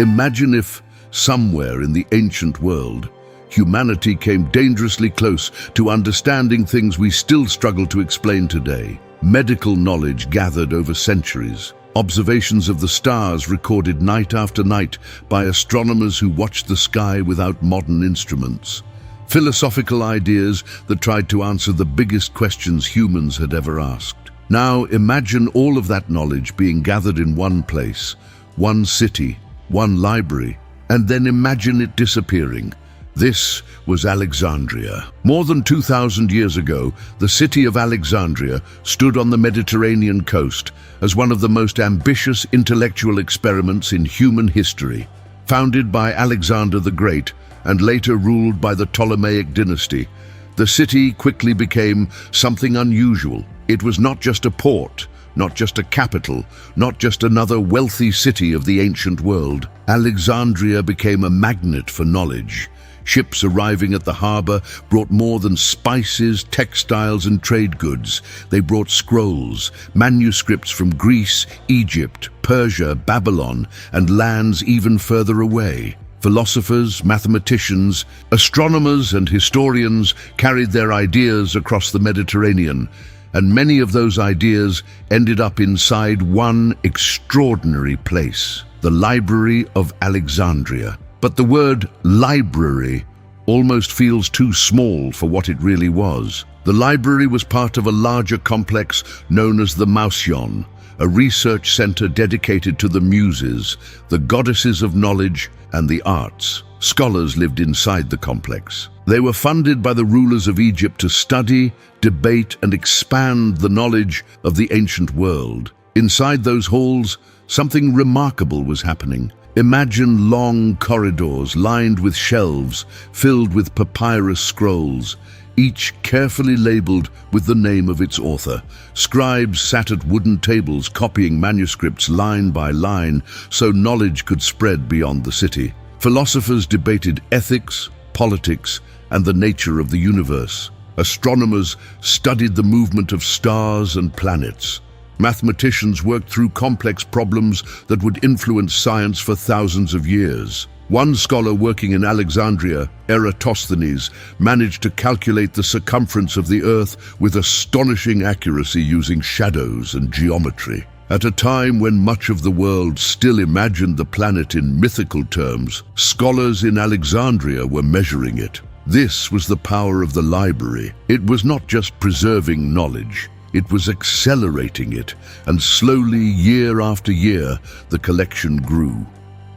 Imagine if, somewhere in the ancient world, humanity came dangerously close to understanding things we still struggle to explain today. Medical knowledge gathered over centuries. Observations of the stars recorded night after night by astronomers who watched the sky without modern instruments. Philosophical ideas that tried to answer the biggest questions humans had ever asked. Now imagine all of that knowledge being gathered in one place, one city, one library, and then imagine it disappearing. This was Alexandria. More than 2,000 years ago, the city of Alexandria stood on the Mediterranean coast as one of the most ambitious intellectual experiments in human history. Founded by Alexander the Great and later ruled by the Ptolemaic dynasty, the city quickly became something unusual. It was not just a port, not just a capital, not just another wealthy city of the ancient world. Alexandria became a magnet for knowledge. Ships arriving at the harbor brought more than spices, textiles, and trade goods. They brought scrolls, manuscripts from Greece, Egypt, Persia, Babylon, and lands even further away. Philosophers, mathematicians, astronomers, and historians carried their ideas across the Mediterranean, and many of those ideas ended up inside one extraordinary place, the Library of Alexandria. But the word library almost feels too small for what it really was. The library was part of a larger complex known as the Mouseion, a research center dedicated to the muses, the goddesses of knowledge and the arts. Scholars lived inside the complex. They were funded by the rulers of Egypt to study, debate, and expand the knowledge of the ancient world. Inside those halls, something remarkable was happening. Imagine long corridors lined with shelves filled with papyrus scrolls, each carefully labeled with the name of its author. Scribes sat at wooden tables copying manuscripts line by line so knowledge could spread beyond the city. Philosophers debated ethics, politics, and the nature of the universe. Astronomers studied the movement of stars and planets. Mathematicians worked through complex problems that would influence science for thousands of years. One scholar working in Alexandria, Eratosthenes, managed to calculate the circumference of the Earth with astonishing accuracy using shadows and geometry. At a time when much of the world still imagined the planet in mythical terms, scholars in Alexandria were measuring it. This was the power of the library. It was not just preserving knowledge. It was accelerating it, and slowly, year after year, the collection grew.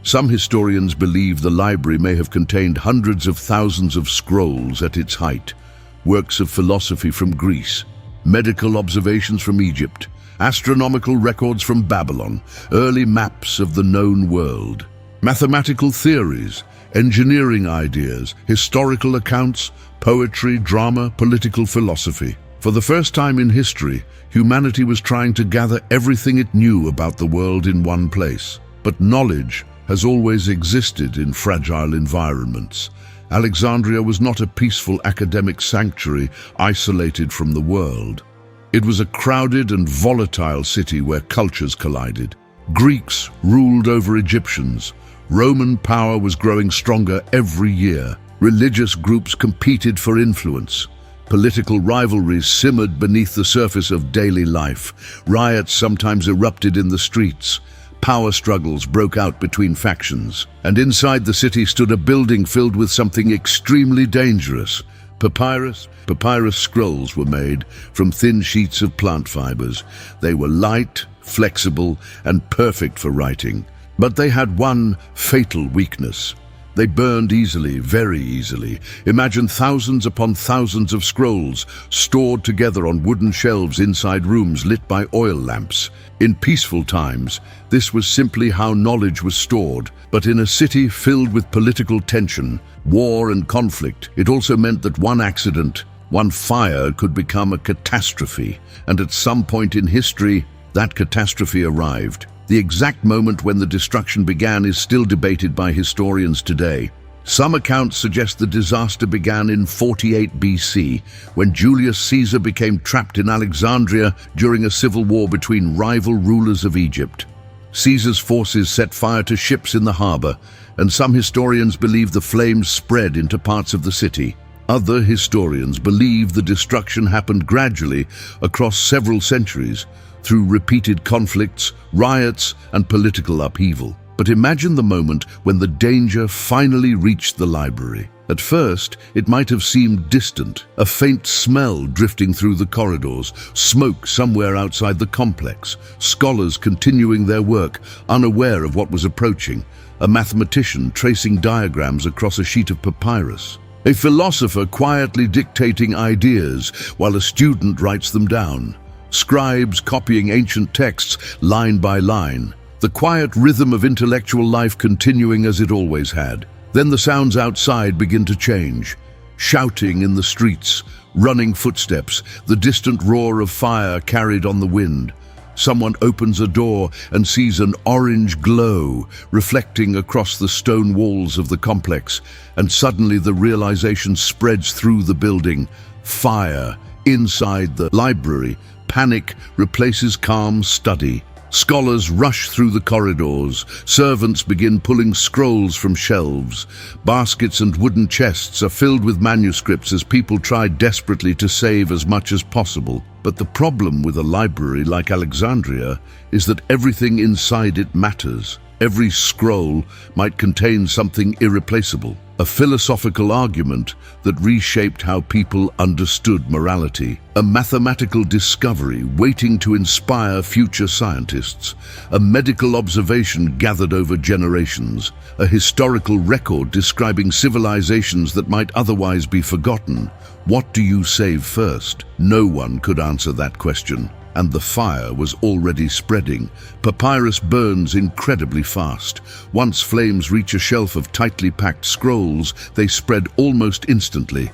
Some historians believe the library may have contained hundreds of thousands of scrolls at its height, works of philosophy from Greece, medical observations from Egypt, astronomical records from Babylon, early maps of the known world, mathematical theories, engineering ideas, historical accounts, poetry, drama, political philosophy. For the first time in history, humanity was trying to gather everything it knew about the world in one place. But knowledge has always existed in fragile environments. Alexandria was not a peaceful academic sanctuary isolated from the world. It was a crowded and volatile city where cultures collided. Greeks ruled over Egyptians. Roman power was growing stronger every year. Religious groups competed for influence. Political rivalries simmered beneath the surface of daily life. Riots sometimes erupted in the streets. Power struggles broke out between factions. And inside the city stood a building filled with something extremely dangerous. Papyrus scrolls were made from thin sheets of plant fibers. They were light, flexible, and perfect for writing. But they had one fatal weakness. They burned easily, very easily. Imagine thousands upon thousands of scrolls stored together on wooden shelves inside rooms lit by oil lamps. In peaceful times, this was simply how knowledge was stored. But in a city filled with political tension, war and conflict, it also meant that one accident, one fire could become a catastrophe. And at some point in history, that catastrophe arrived. The exact moment when the destruction began is still debated by historians today. Some accounts suggest the disaster began in 48 BC, when Julius Caesar became trapped in Alexandria during a civil war between rival rulers of Egypt. Caesar's forces set fire to ships in the harbor, and some historians believe the flames spread into parts of the city. Other historians believe the destruction happened gradually across several centuries through repeated conflicts, riots, and political upheaval. But imagine the moment when the danger finally reached the library. At first, it might have seemed distant, a faint smell drifting through the corridors, smoke somewhere outside the complex, scholars continuing their work, unaware of what was approaching, a mathematician tracing diagrams across a sheet of papyrus, a philosopher quietly dictating ideas while a student writes them down, scribes copying ancient texts line by line, the quiet rhythm of intellectual life continuing as it always had. Then the sounds outside begin to change. Shouting in the streets, running footsteps, the distant roar of fire carried on the wind. Someone opens a door and sees an orange glow reflecting across the stone walls of the complex, and suddenly the realization spreads through the building. Fire inside the library. Panic replaces calm study. Scholars rush through the corridors. Servants begin pulling scrolls from shelves. Baskets and wooden chests are filled with manuscripts as people try desperately to save as much as possible. But the problem with a library like Alexandria is that everything inside it matters. Every scroll might contain something irreplaceable, a philosophical argument that reshaped how people understood morality, a mathematical discovery waiting to inspire future scientists, a medical observation gathered over generations, a historical record describing civilizations that might otherwise be forgotten. What do you save first? No one could answer that question. And the fire was already spreading. Papyrus burns incredibly fast. Once flames reach a shelf of tightly packed scrolls, they spread almost instantly.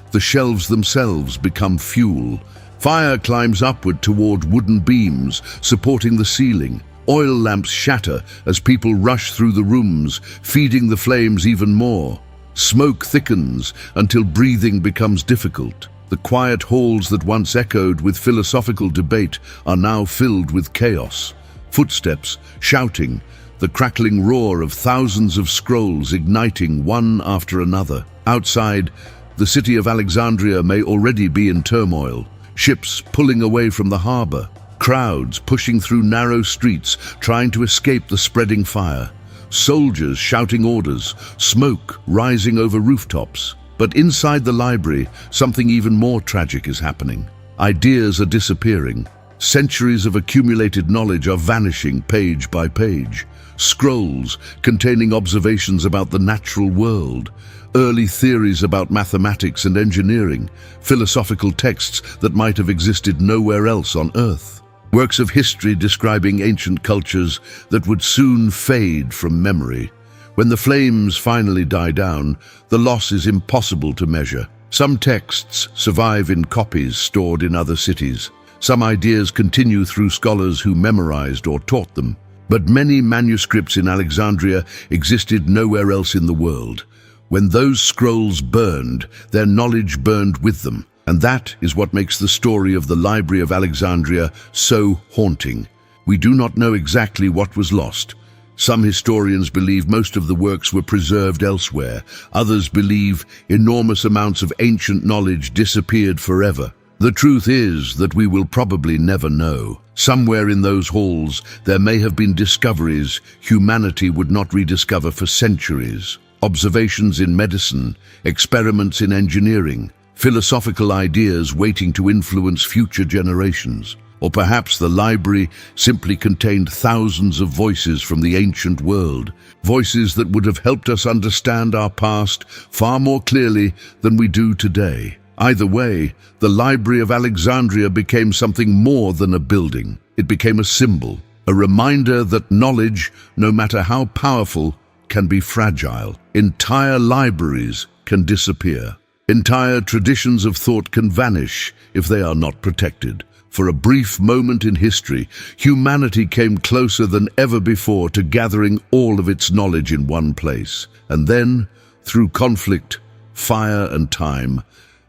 The shelves themselves become fuel. Fire climbs upward toward wooden beams, supporting the ceiling. Oil lamps shatter as people rush through the rooms, feeding the flames even more. Smoke thickens until breathing becomes difficult. The quiet halls that once echoed with philosophical debate are now filled with chaos. Footsteps, shouting, the crackling roar of thousands of scrolls igniting one after another. Outside, the city of Alexandria may already be in turmoil. Ships pulling away from the harbor. Crowds pushing through narrow streets, trying to escape the spreading fire. Soldiers shouting orders, smoke rising over rooftops. But inside the library, something even more tragic is happening. Ideas are disappearing. Centuries of accumulated knowledge are vanishing page by page. Scrolls containing observations about the natural world, early theories about mathematics and engineering, philosophical texts that might have existed nowhere else on Earth. Works of history describing ancient cultures that would soon fade from memory. When the flames finally die down, the loss is impossible to measure. Some texts survive in copies stored in other cities. Some ideas continue through scholars who memorized or taught them. But many manuscripts in Alexandria existed nowhere else in the world. When those scrolls burned, their knowledge burned with them. And that is what makes the story of the Library of Alexandria so haunting. We do not know exactly what was lost. Some historians believe most of the works were preserved elsewhere. Others believe enormous amounts of ancient knowledge disappeared forever. The truth is that we will probably never know. Somewhere in those halls, there may have been discoveries humanity would not rediscover for centuries. Observations in medicine, experiments in engineering, philosophical ideas waiting to influence future generations. Or perhaps the library simply contained thousands of voices from the ancient world, voices that would have helped us understand our past far more clearly than we do today. Either way, the Library of Alexandria became something more than a building. It became a symbol, a reminder that knowledge, no matter how powerful, can be fragile. Entire libraries can disappear. Entire traditions of thought can vanish if they are not protected. For a brief moment in history, humanity came closer than ever before to gathering all of its knowledge in one place. And then, through conflict, fire, and time,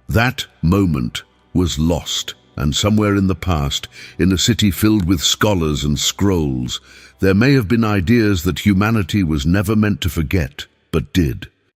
that moment was lost. And somewhere in the past, in a city filled with scholars and scrolls, there may have been ideas that humanity was never meant to forget, but did.